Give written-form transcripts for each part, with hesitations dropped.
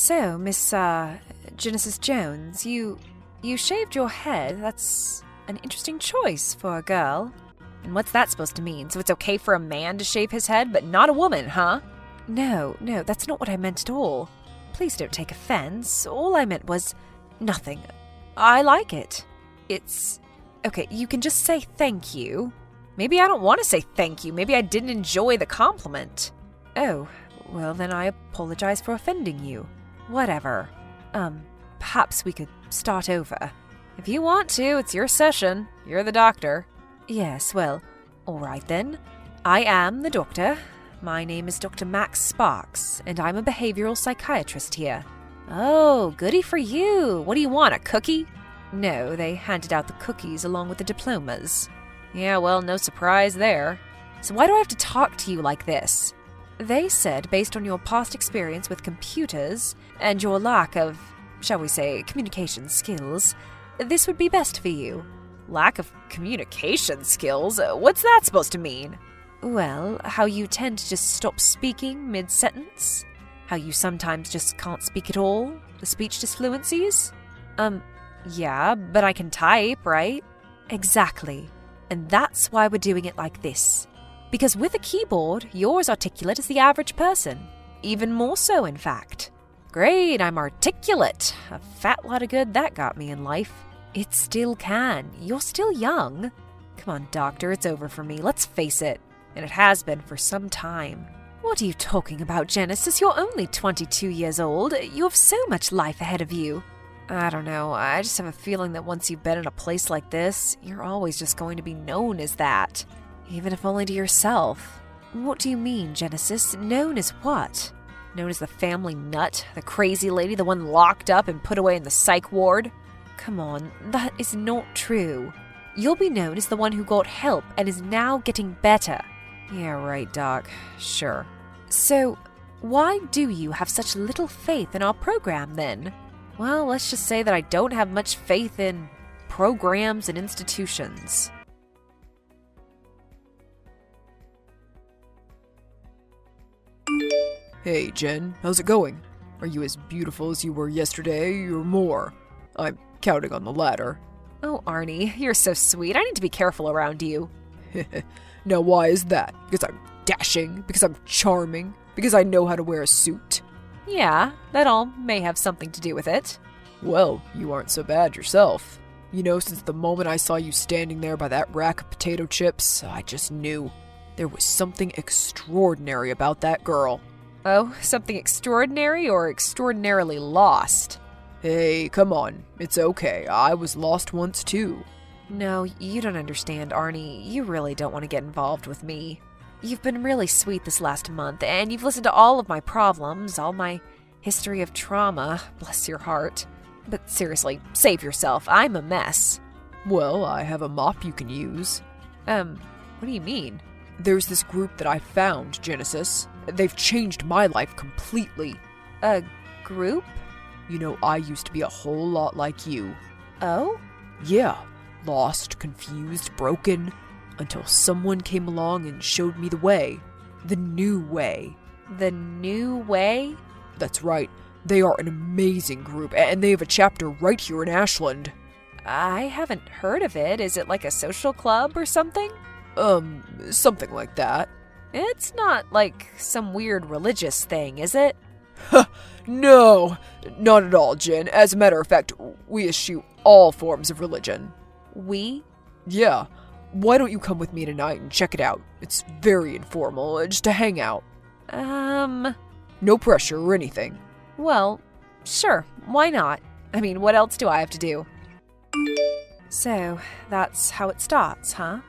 So, Miss, Genesis Jones, you shaved your head. That's an interesting choice for a girl. And what's that supposed to mean? So it's okay for a man to shave his head, but not a woman, huh? No, that's not what I meant at all. Please don't take offense. All I meant was nothing. I like it. It's... Okay, you can just say thank you. Maybe I don't want to say thank you. Maybe I didn't enjoy the compliment. Oh, well then I apologize for offending you. Whatever. Perhaps we could start over. If you want to, it's your session. You're the doctor. Yes, well, all right then. I am the doctor. My name is Dr. Max Sparks, and I'm a behavioral psychiatrist here. Oh, goody for you. What do you want, a cookie? No, they handed out the cookies along with the diplomas. Yeah, well, no surprise there. So why do I have to talk to you like this? They said, based on your past experience with computers and your lack of, shall we say, communication skills, this would be best for you. Lack of communication skills? What's that supposed to mean? Well, how you tend to just stop speaking mid-sentence? How you sometimes just can't speak at all? The speech disfluencies? Yeah, but I can type, right? Exactly. And that's why we're doing it like this. Because with a keyboard, you're as articulate as the average person. Even more so, in fact. Great, I'm articulate. A fat lot of good that got me in life. It still can. You're still young. Come on, doctor, it's over for me. Let's face it. And it has been for some time. What are you talking about, Genesis? You're only 22 years old. You have so much life ahead of you. I don't know. I just have a feeling that once you've been in a place like this, you're always just going to be known as that. Even if only to yourself. What do you mean, Genesis? Known as what? Known as the family nut? The crazy lady? The one locked up and put away in the psych ward? Come on, that is not true. You'll be known as the one who got help and is now getting better. Yeah, right, Doc. Sure. So, why do you have such little faith in our program, then? Well, let's just say that I don't have much faith in programs and institutions. Hey, Jen, how's it going? Are you as beautiful as you were yesterday, or more? I'm counting on the latter. Oh, Arnie, you're so sweet. I need to be careful around you. Now, why is that? Because I'm dashing? Because I'm charming? Because I know how to wear a suit? Yeah, that all may have something to do with it. Well, you aren't so bad yourself. You know, since the moment I saw you standing there by that rack of potato chips, I just knew. There was something extraordinary about that girl. Oh, something extraordinary or extraordinarily lost? Hey, come on. It's okay. I was lost once too. No, you don't understand, Arnie. You really don't want to get involved with me. You've been really sweet this last month, and you've listened to all of my problems, all my history of trauma. Bless your heart. But seriously, save yourself. I'm a mess. Well, I have a mop you can use. What do you mean? There's this group that I found, Genesis. They've changed my life completely. A group? You know, I used to be a whole lot like you. Oh? Yeah. Lost, confused, broken. Until someone came along and showed me the way. The new way. The new way? That's right. They are an amazing group, and they have a chapter right here in Ashland. I haven't heard of it. Is it like a social club or something? Something like that. It's not like some weird religious thing, is it? No, not at all, Jen. As a matter of fact, we eschew all forms of religion. We? Yeah. Why don't you come with me tonight and check it out? It's very informal, just a hangout. No pressure or anything. Well, sure, why not? I mean, what else do I have to do? So, that's how it starts, huh?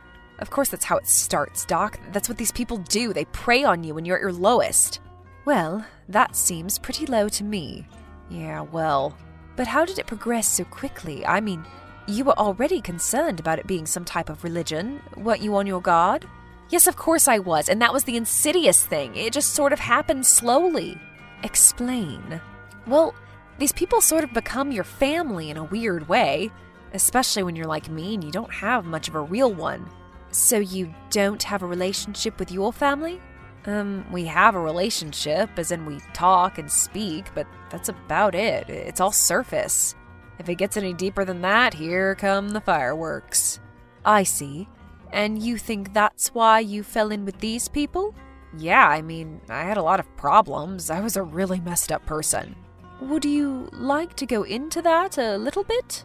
Of course that's how it starts, Doc. That's what these people do. They prey on you when you're at your lowest. Well, that seems pretty low to me. Yeah, well. But how did it progress so quickly? I mean, you were already concerned about it being some type of religion. Weren't you on your guard? Yes, of course I was, and that was the insidious thing. It just sort of happened slowly. Explain. Well, these people sort of become your family in a weird way, especially when you're like me and you don't have much of a real one. So you don't have a relationship with your family? We have a relationship, as in we talk and speak, but that's about it. It's all surface. If it gets any deeper than that, here come the fireworks. I see. And you think that's why you fell in with these people? Yeah, I mean, I had a lot of problems. I was a really messed up person. Would you like to go into that a little bit?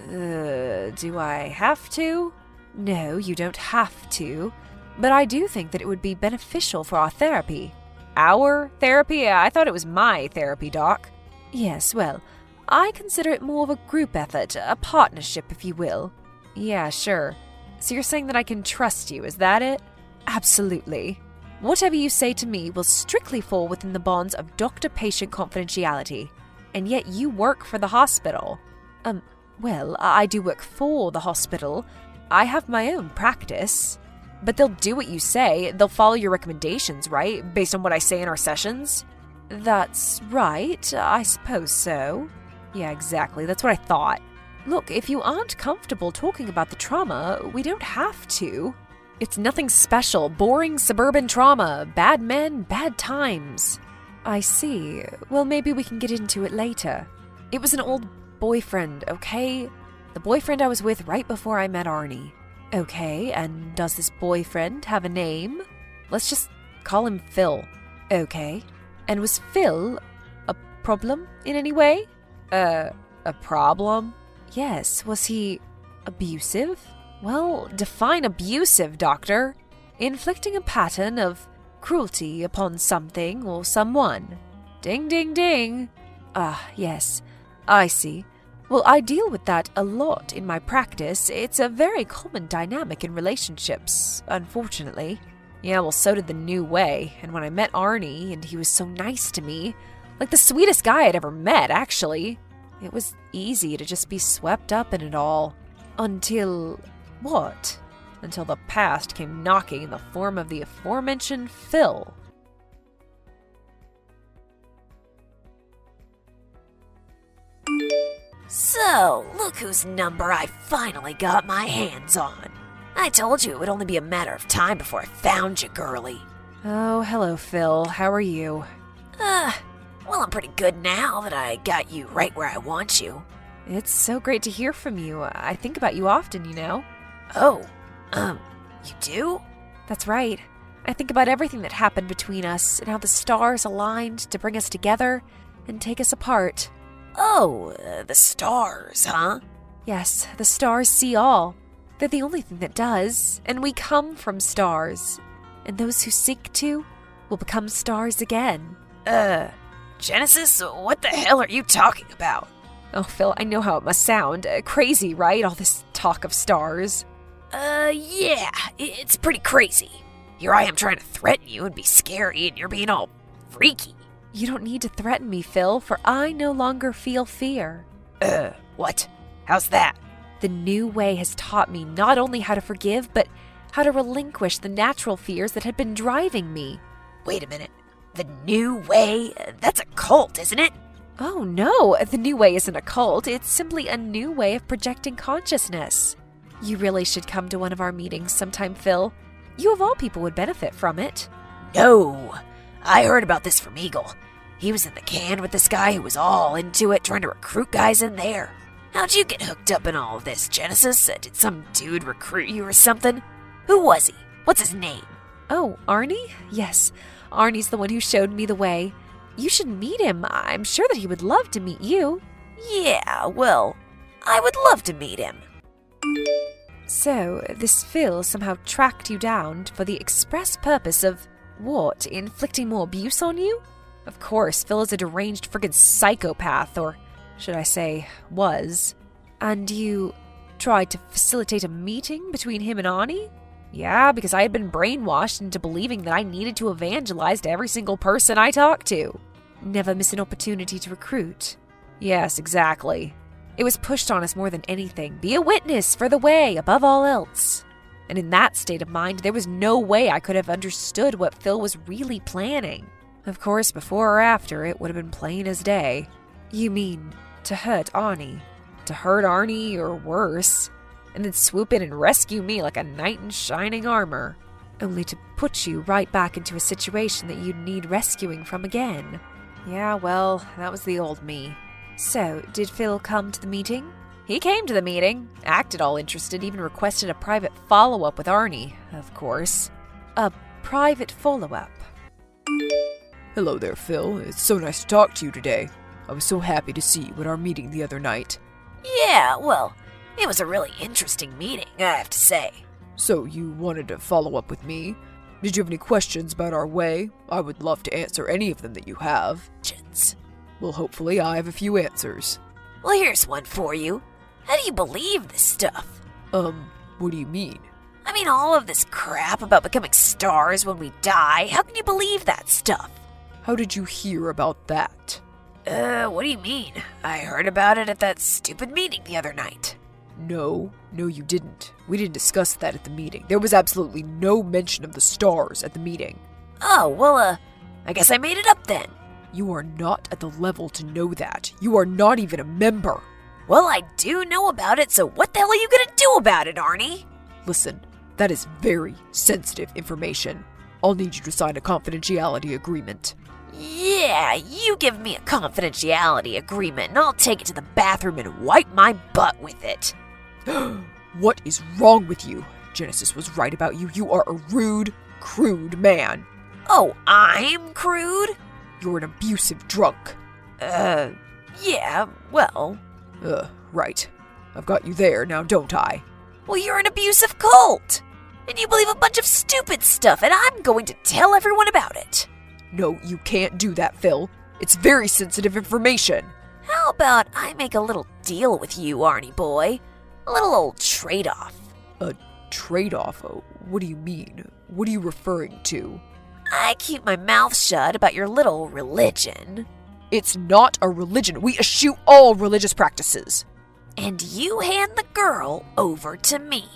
Do I have to? No, you don't have to. But I do think that it would be beneficial for our therapy. Our therapy? I thought it was my therapy, Doc. Yes, well, I consider it more of a group effort, a partnership, if you will. Yeah, sure. So you're saying that I can trust you, is that it? Absolutely. Whatever you say to me will strictly fall within the bonds of doctor-patient confidentiality. And yet you work for the hospital. Well, I do work for the hospital. I have my own practice. But they'll do what you say. They'll follow your recommendations, right? Based on what I say in our sessions? That's right. I suppose so. Yeah, exactly. That's what I thought. Look, if you aren't comfortable talking about the trauma, we don't have to. It's nothing special. Boring suburban trauma. Bad men, bad times. I see. Well, maybe we can get into it later. It was an old boyfriend, okay? The boyfriend I was with right before I met Arnie. Okay, and does this boyfriend have a name? Let's just call him Phil. Okay. And was Phil a problem in any way? A problem? Yes. Was he abusive? Well, define abusive, doctor. Inflicting a pattern of cruelty upon something or someone. Ding, ding, ding. Ah, yes. I see. Well, I deal with that a lot in my practice. It's a very common dynamic in relationships, unfortunately. Yeah, well, so did the New Way. And when I met Arnie, and he was so nice to me, like the sweetest guy I'd ever met, actually, it was easy to just be swept up in it all. Until... what? Until the past came knocking in the form of the aforementioned Phil. So, look whose number I finally got my hands on. I told you it would only be a matter of time before I found you, girlie. Oh, hello, Phil. How are you? Well, I'm pretty good now that I got you right where I want you. It's so great to hear from you. I think about you often, you know. Oh, you do? That's right. I think about everything that happened between us and how the stars aligned to bring us together and take us apart. Oh, the stars, huh? Yes, the stars see all. They're the only thing that does, and we come from stars. And those who seek to will become stars again. Genesis, what the hell are you talking about? Oh, Phil, I know how it must sound. Crazy, right? All this talk of stars. Yeah, it's pretty crazy. Here I am trying to threaten you and be scary, and you're being all freaky. You don't need to threaten me, Phil, for I no longer feel fear. What? How's that? The New Way has taught me not only how to forgive, but how to relinquish the natural fears that had been driving me. Wait a minute. The New Way? That's a cult, isn't it? Oh, no. The New Way isn't a cult. It's simply a new way of projecting consciousness. You really should come to one of our meetings sometime, Phil. You of all people would benefit from it. No. I heard about this from Eagle. He was in the can with this guy who was all into it, trying to recruit guys in there. How'd you get hooked up in all of this, Genesis? Did some dude recruit you or something? Who was he? What's his name? Oh, Arnie? Yes, Arnie's the one who showed me the way. You should meet him. I'm sure that he would love to meet you. Yeah, well, I would love to meet him. So, this Phil somehow tracked you down for the express purpose of, what, inflicting more abuse on you? Of course, Phil is a deranged friggin' psychopath, or should I say, was. And you tried to facilitate a meeting between him and Arnie? Yeah, because I had been brainwashed into believing that I needed to evangelize to every single person I talked to. Never miss an opportunity to recruit. Yes, exactly. It was pushed on us more than anything. Be a witness for the way, above all else. And in that state of mind, there was no way I could have understood what Phil was really planning. Of course, before or after, it would have been plain as day. You mean, to hurt Arnie? To hurt Arnie, or worse, and then swoop in and rescue me like a knight in shining armor? only to put you right back into a situation that you'd need rescuing from again. Yeah, well, that was the old me. So, did Phil come to the meeting? He came to the meeting, acted all interested, even requested a private follow-up with Arnie, of course. A private follow-up. Hello there, Phil. It's so nice to talk to you today. I was so happy to see you at our meeting the other night. Yeah, well, it was a really interesting meeting, I have to say. So, you wanted to follow up with me? Did you have any questions about our way? I would love to answer any of them that you have. Well, hopefully I have a few answers. Well, here's one for you. How do you believe this stuff? What do you mean? I mean, all of this crap about becoming stars when we die. How can you believe that stuff? How did you hear about that? What do you mean? I heard about it at that stupid meeting the other night. No, you didn't. We didn't discuss that at the meeting. There was absolutely no mention of the stars at the meeting. Oh, well, I guess I made it up then. You are not at the level to know that. You are not even a member. Well, I do know about it, so what the hell are you gonna do about it, Arnie? Listen, that is very sensitive information. I'll need you to sign a confidentiality agreement. Yeah, you give me a confidentiality agreement and I'll take it to the bathroom and wipe my butt with it. What is wrong with you? Genesis was right about you. You are a rude, crude man. Oh, I'm crude? You're an abusive drunk. Yeah, well. Right. I've got you there now, don't I? Well, you're an abusive cult. And you believe a bunch of stupid stuff, and I'm going to tell everyone about it. No, you can't do that, Phil. It's very sensitive information. How about I make a little deal with you, Arnie boy? A little old trade-off. A trade-off? What do you mean? What are you referring to? I keep my mouth shut about your little religion. It's not a religion. We eschew all religious practices. And you hand the girl over to me.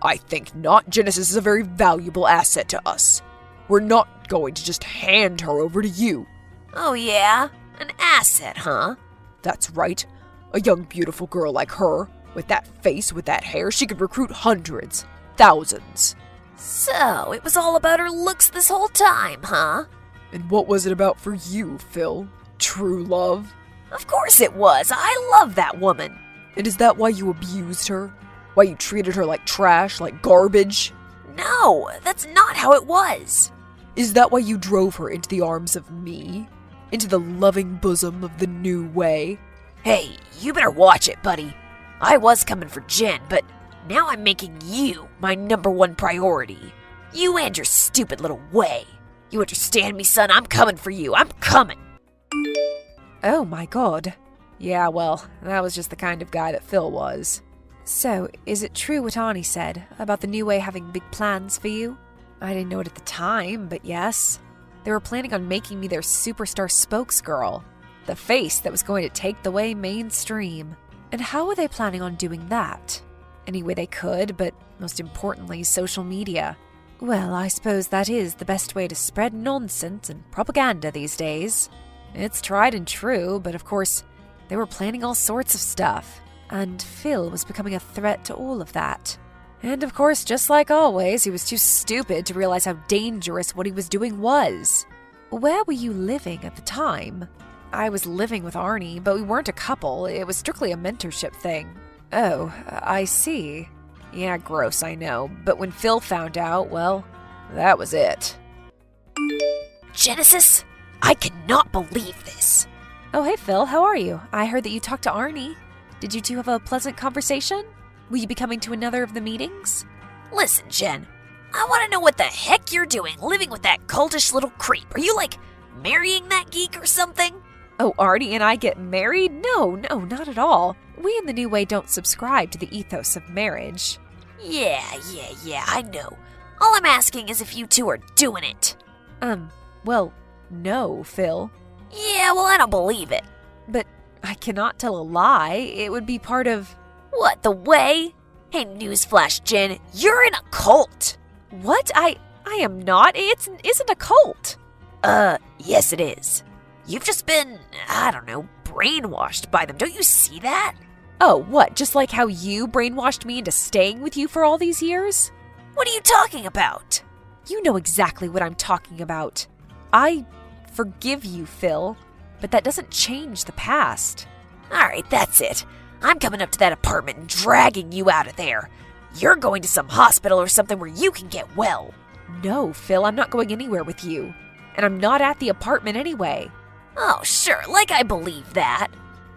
I think not. Genesis is a very valuable asset to us. We're not going to just hand her over to you. Oh yeah? An asset, huh? That's right. A young, beautiful girl like her, with that face, with that hair, she could recruit hundreds, thousands. So, it was all about her looks this whole time, huh? And what was it about for you, Phil? True love? Of course it was. I love that woman. And is that why you abused her? Why you treated her like trash, like garbage? No, that's not how it was. Is that why you drove her into the arms of me? Into the loving bosom of the new way? Hey, you better watch it, buddy. I was coming for Jen, but now I'm making you my #1 priority. You and your stupid little way. You understand me, son? I'm coming for you. I'm coming. Oh my god. Yeah, well, that was just the kind of guy that Phil was. So, is it true what Arnie said about the new way having big plans for you? I didn't know it at the time, but yes. They were planning on making me their superstar spokesgirl. The face that was going to take the way mainstream. And how were they planning on doing that? Any way they could, but most importantly, social media. Well, I suppose that is the best way to spread nonsense and propaganda these days. It's tried and true, but of course, they were planning all sorts of stuff. And Phil was becoming a threat to all of that. And of course, just like always, he was too stupid to realize how dangerous what he was doing was. Where were you living at the time? I was living with Arnie, but we weren't a couple. It was strictly a mentorship thing. Oh, I see. Yeah, gross, I know. But when Phil found out, well, that was it. Genesis, I cannot believe this. Oh, hey, Phil, how are you? I heard that you talked to Arnie. Did you two have a pleasant conversation? Will you be coming to another of the meetings? Listen, Jen, I want to know what the heck you're doing living with that cultish little creep. Are you, marrying that geek or something? Oh, Arnie and I get married? No, not at all. We in the New Way don't subscribe to the ethos of marriage. Yeah, I know. All I'm asking is if you two are doing it. Well, no, Phil. Yeah, well, I don't believe it. But I cannot tell a lie. It would be part of... What, the way? Hey, newsflash, Jen, you're in a cult. What? I am not. It isn't a cult. Yes it is. You've just been, I don't know, brainwashed by them. Don't you see that? Oh, what? Just like how you brainwashed me into staying with you for all these years? What are you talking about? You know exactly what I'm talking about. I forgive you, Phil, but that doesn't change the past. Alright, that's it. I'm coming up to that apartment and dragging you out of there. You're going to some hospital or something where you can get well. No, Phil, I'm not going anywhere with you. And I'm not at the apartment anyway. Oh, sure, like I believe that.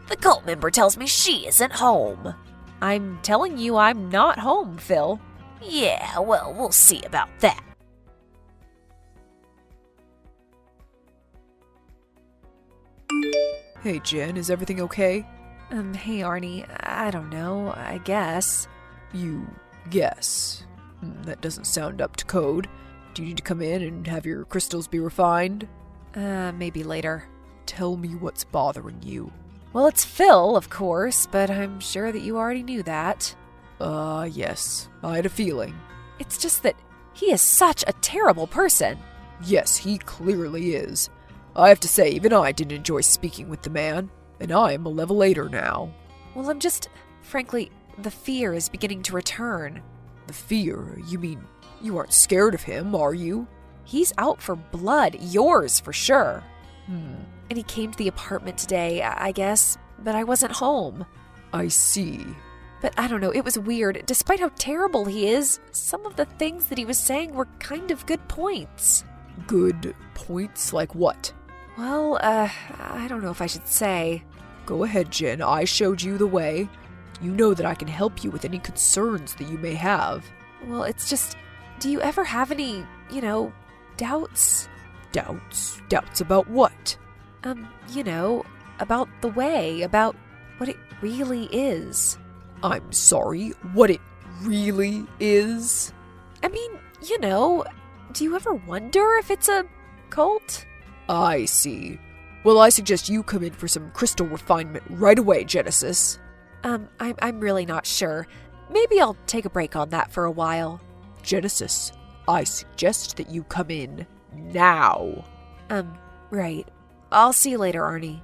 The cult member tells me she isn't home. I'm telling you I'm not home, Phil. Yeah, well, we'll see about that. Hey, Jen, is everything okay? Hey, Arnie, I don't know, I guess. You guess. That doesn't sound up to code. Do you need to come in and have your crystals be refined? Maybe later. Tell me what's bothering you. Well, it's Phil, of course, but I'm sure that you already knew that. Yes. I had a feeling. It's just that he is such a terrible person. Yes, he clearly is. I have to say, even I didn't enjoy speaking with the man, and I am a level 8er now. Well, frankly, the fear is beginning to return. The fear? You mean you aren't scared of him, are you? He's out for blood, yours for sure. And he came to the apartment today, I guess, but I wasn't home. I see. But I don't know, it was weird. Despite how terrible he is, some of the things that he was saying were kind of good points. Good points? Like what? Well, I don't know if I should say. Go ahead, Jen. I showed you the way. You know that I can help you with any concerns that you may have. Well, it's just, do you ever have any, doubts? Doubts? Doubts about what? About the way, about what it really is. I'm sorry, what it really is? I mean, do you ever wonder if it's a cult? I see. Well, I suggest you come in for some crystal refinement right away, Genesis. I'm really not sure. Maybe I'll take a break on that for a while. Genesis, I suggest that you come in now. Right. I'll see you later, Arnie.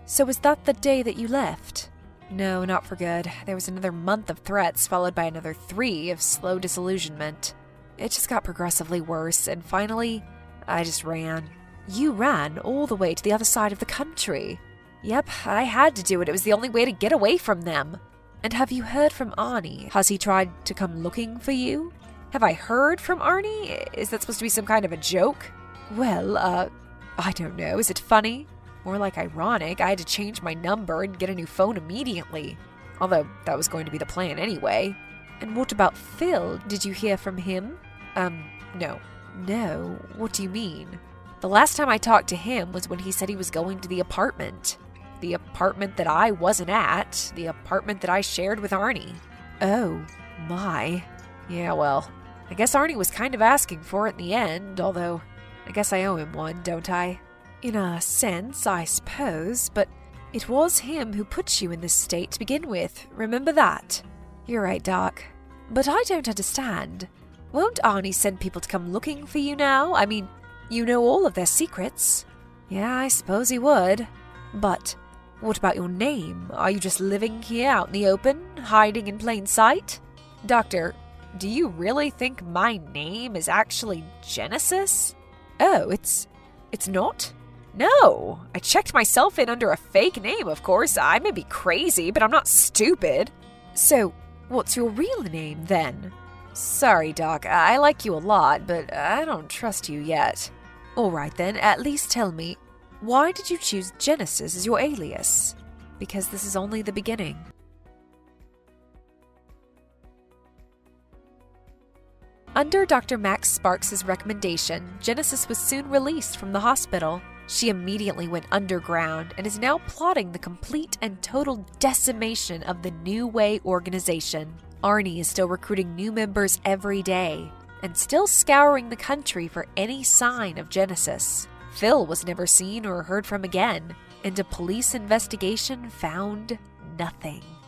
So was that the day that you left? No, not for good. There was another month of threats, followed by another 3 of slow disillusionment. It just got progressively worse, and finally, I just ran. You ran all the way to the other side of the country. Yep, I had to do it. It was the only way to get away from them. And have you heard from Arnie? Has he tried to come looking for you? Have I heard from Arnie? Is that supposed to be some kind of a joke? Well, I don't know. Is it funny? More like ironic. I had to change my number and get a new phone immediately. Although, that was going to be the plan anyway. And what about Phil? Did you hear from him? No. No? What do you mean? The last time I talked to him was when he said he was going to the apartment. The apartment that I wasn't at. The apartment that I shared with Arnie. Oh, my. Yeah, well, I guess Arnie was kind of asking for it in the end, although I guess I owe him one, don't I? In a sense, I suppose, but it was him who put you in this state to begin with. Remember that? You're right, Doc. But I don't understand. Won't Arnie send people to come looking for you now? I mean, you know all of their secrets. Yeah, I suppose he would. But what about your name? Are you just living here out in the open, hiding in plain sight? Doctor, do you really think my name is actually Genesis? Oh, it's not? No, I checked myself in under a fake name, of course. I may be crazy, but I'm not stupid. So, what's your real name, then? Sorry, Doc, I like you a lot, but I don't trust you yet. All right, then, at least tell me, why did you choose Genesis as your alias? Because this is only the beginning. Under Dr. Max Sparks' recommendation, Genesis was soon released from the hospital. She immediately went underground and is now plotting the complete and total decimation of the New Way organization. Arnie is still recruiting new members every day and still scouring the country for any sign of Genesis. Phil was never seen or heard from again, and a police investigation found nothing.